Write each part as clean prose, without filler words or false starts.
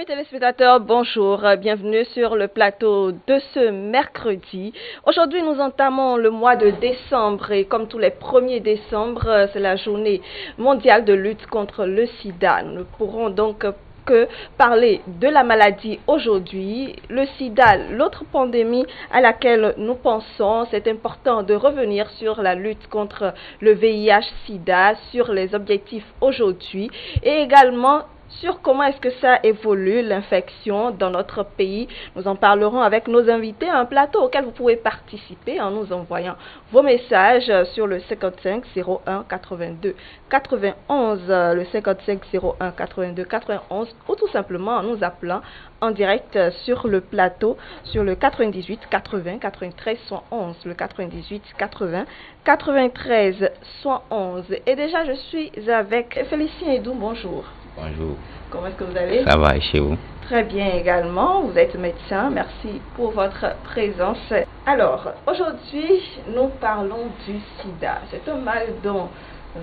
Amis téléspectateurs, bonjour, bienvenue sur le plateau de ce mercredi. Aujourd'hui, nous entamons le mois de décembre et comme tous les 1er décembre, c'est la journée mondiale de lutte contre le sida. Nous ne pourrons donc que parler de la maladie aujourd'hui. Le sida, l'autre pandémie à laquelle nous pensons, c'est important de revenir sur la lutte contre le VIH-Sida, sur les objectifs aujourd'hui et également sur comment est-ce que ça évolue, l'infection dans notre pays. Nous en parlerons avec nos invités à un plateau auquel vous pouvez participer en nous envoyant vos messages sur le 55 01 82 91, le 55 01 82 91 ou tout simplement en nous appelant en direct sur le plateau sur le 98 80 93 111, le 98 80 93 111. Et déjà je suis avec Félicien Edou, bonjour. Bonjour. Comment est-ce que vous allez? Ça va et chez vous? Très bien également. Vous êtes médecin. Merci pour votre présence. Alors, aujourd'hui, nous parlons du sida. C'est un mal dont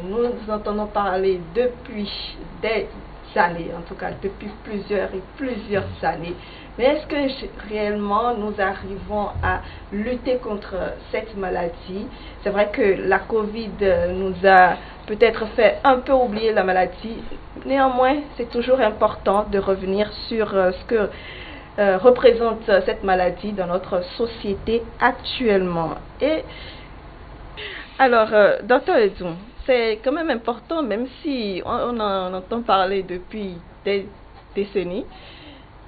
nous entendons parler depuis des années, en tout cas depuis plusieurs années. Mais est-ce que réellement nous arrivons à lutter contre cette maladie? C'est vrai que la Covid nous a peut-être fait un peu oublier la maladie. Néanmoins, c'est toujours important de revenir sur ce que représente cette maladie dans notre société actuellement. Et alors, Dr Edou, c'est quand même important, même si on en entend parler depuis des décennies,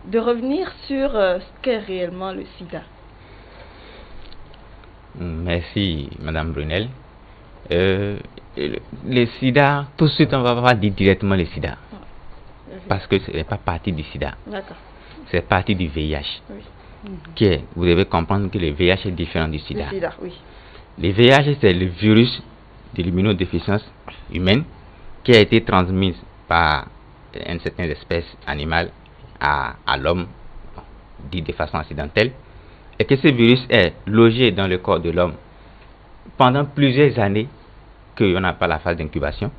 de revenir sur ce qu'est réellement le sida. Merci, Madame Brunel. Le sida, tout de suite, on va pas dire directement le sida. Parce que ce n'est pas partie du sida. D'accord. C'est partie du VIH. Oui. Vous devez comprendre que le VIH est différent du sida. Le sida, oui. Le VIH, c'est le virus de l'immunodéficience humaine qui a été transmis par une certaine espèce animale à l'homme, dit de façon accidentelle, et que ce virus est logé dans le corps de l'homme pendant plusieurs années, qu'on n'a pas la phase d'incubation,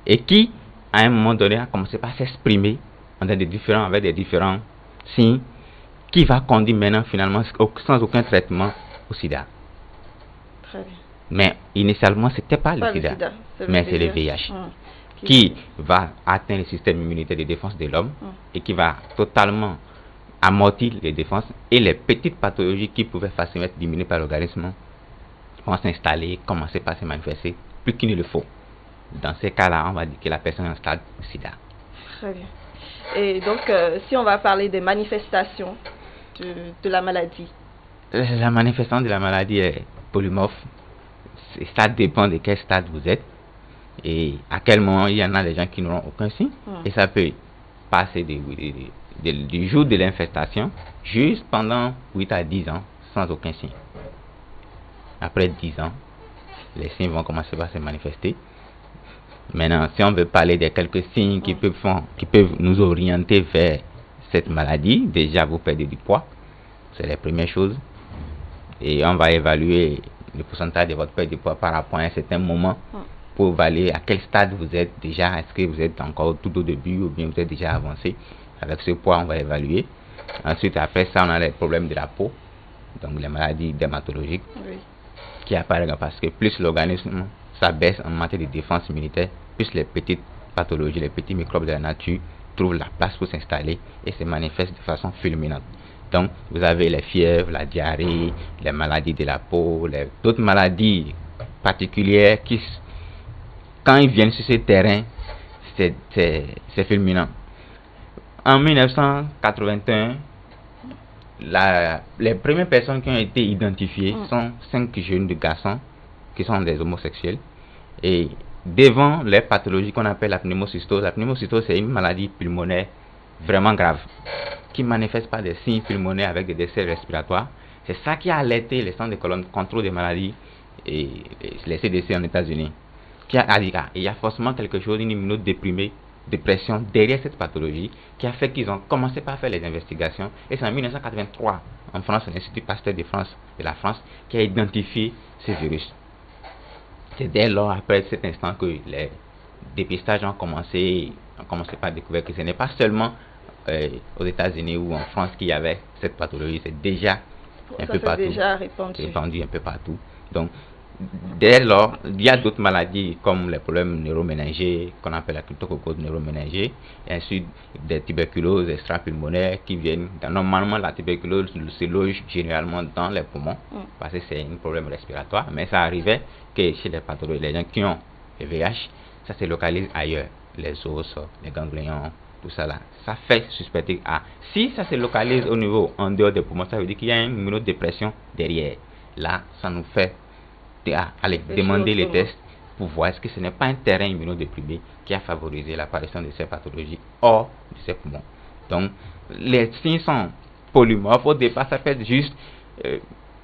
et qui, à un moment donné, a commencé par s'exprimer avec des différents signes, qui va conduire maintenant, finalement, sans aucun traitement, au sida. Très bien. Mais initialement, ce n'était pas le sida, mais c'est le VIH. Qui va atteindre le système immunitaire de défense de l'homme et qui va totalement amortir les défenses et les petites pathologies qui pouvaient facilement être diminuées par l'organisme vont s'installer, commencer par se manifester plus qu'il ne le faut. Dans ces cas-là, on va dire que la personne est en stade sida. Très bien. Et donc, si on va parler des manifestations de la maladie. La manifestation de la maladie est polymorphe. Ça dépend de quel stade vous êtes. Et à quel moment il y en a des gens qui n'auront aucun signe. Et ça peut passer du jour de l'infestation juste pendant 8 à 10 ans sans aucun signe. Après 10 ans, les signes vont commencer à se manifester. Maintenant, si on veut parler de quelques signes qui peuvent nous orienter vers cette maladie, déjà vous perdez du poids, c'est la première chose. Et on va évaluer le pourcentage de votre perte de poids par rapport à un certain moment pour évaluer à quel stade vous êtes déjà. Est-ce que vous êtes encore tout au début ou bien vous êtes déjà avancé. Avec ce poids, on va évaluer. Ensuite, après ça, on a les problèmes de la peau, donc les maladies dermatologiques qui apparaissent parce que plus l'organisme s'abaisse en matière de défense immunitaire, plus les petites pathologies, les petits microbes de la nature trouvent la place pour s'installer et se manifestent de façon fulminante. Donc, vous avez les fièvres, la diarrhée, les maladies de la peau, d'autres maladies particulières qui, quand ils viennent sur ce terrain, c'est fulminant. En 1981, les premières personnes qui ont été identifiées sont 5 jeunes de garçons qui sont des homosexuels. Et devant les pathologies qu'on appelle la pneumocystose c'est une maladie pulmonaire vraiment grave qui manifeste par des signes pulmonaires avec des décès respiratoires. C'est ça qui a alerté les centres de contrôle des maladies et les CDC en États-Unis, qui a dit qu'il y a forcément quelque chose, une immunodépression derrière cette pathologie, qui a fait qu'ils ont commencé par faire les investigations. Et c'est en 1983, en France, l'Institut Pasteur de la France, qui a identifié ce virus. C'est dès lors, après cet instant, que les dépistages ont commencé par découvrir que ce n'est pas seulement aux États-Unis ou en France qu'il y avait cette pathologie. C'est déjà un peu partout. Déjà répandu Un peu partout. Donc, dès lors, il y a d'autres maladies comme les problèmes neuroméningés, qu'on appelle la cryptococose neuroméningée, et ensuite des tuberculoses extra-pulmonaires qui viennent. Normalement, la tuberculose se loge généralement dans les poumons, parce que c'est un problème respiratoire, mais ça arrivait que chez les pathologies, les gens qui ont le VIH, ça se localise ailleurs, les os, les ganglions, tout ça là. Ça fait suspecter si ça se localise au niveau en dehors des poumons, ça veut dire qu'il y a une immunodépression derrière. Là, ça nous fait demander les tests pour voir est-ce que ce n'est pas un terrain immunodéprimé qui a favorisé l'apparition de ces pathologies hors de ces poumons. Donc, les signes sont polymorphes. Au départ, ça peut être juste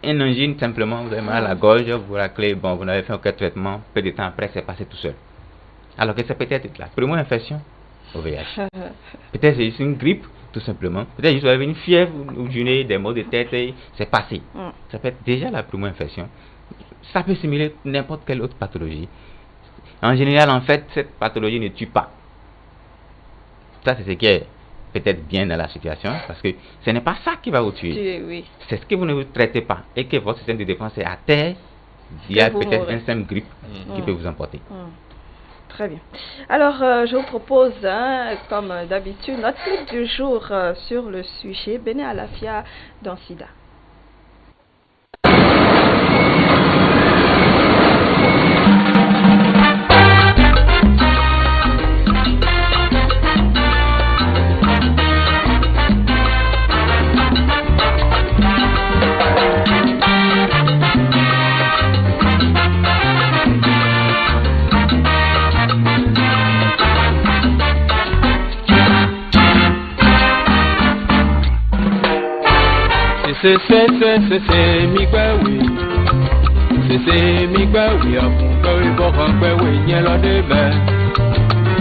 une angine, simplement, vous avez mal à la gorge, vous raclez, bon, vous n'avez fait aucun traitement, peu de temps après, c'est passé tout seul. Alors que c'est peut-être la première infection au VIH. Peut-être c'est juste une grippe, tout simplement. Peut-être juste vous avez une fièvre, ou des maux de tête, et c'est passé. Ça peut être déjà la première infection. Ça peut simuler n'importe quelle autre pathologie. En général, en fait, cette pathologie ne tue pas. Ça, c'est ce qui est peut-être bien dans la situation, parce que ce n'est pas ça qui va vous tuer. Oui. C'est ce que vous ne vous traitez pas et que votre système de défense est à terre. Il y a peut-être un simple grippe qui peut vous emporter. Très bien. Alors, je vous propose, comme d'habitude, notre clip du jour sur le sujet Bene Alafia dans SIDA. C'est mi gbawe c'est mi gbawe akun gbawe bokan gbawe yẹn lọ débẹ̀.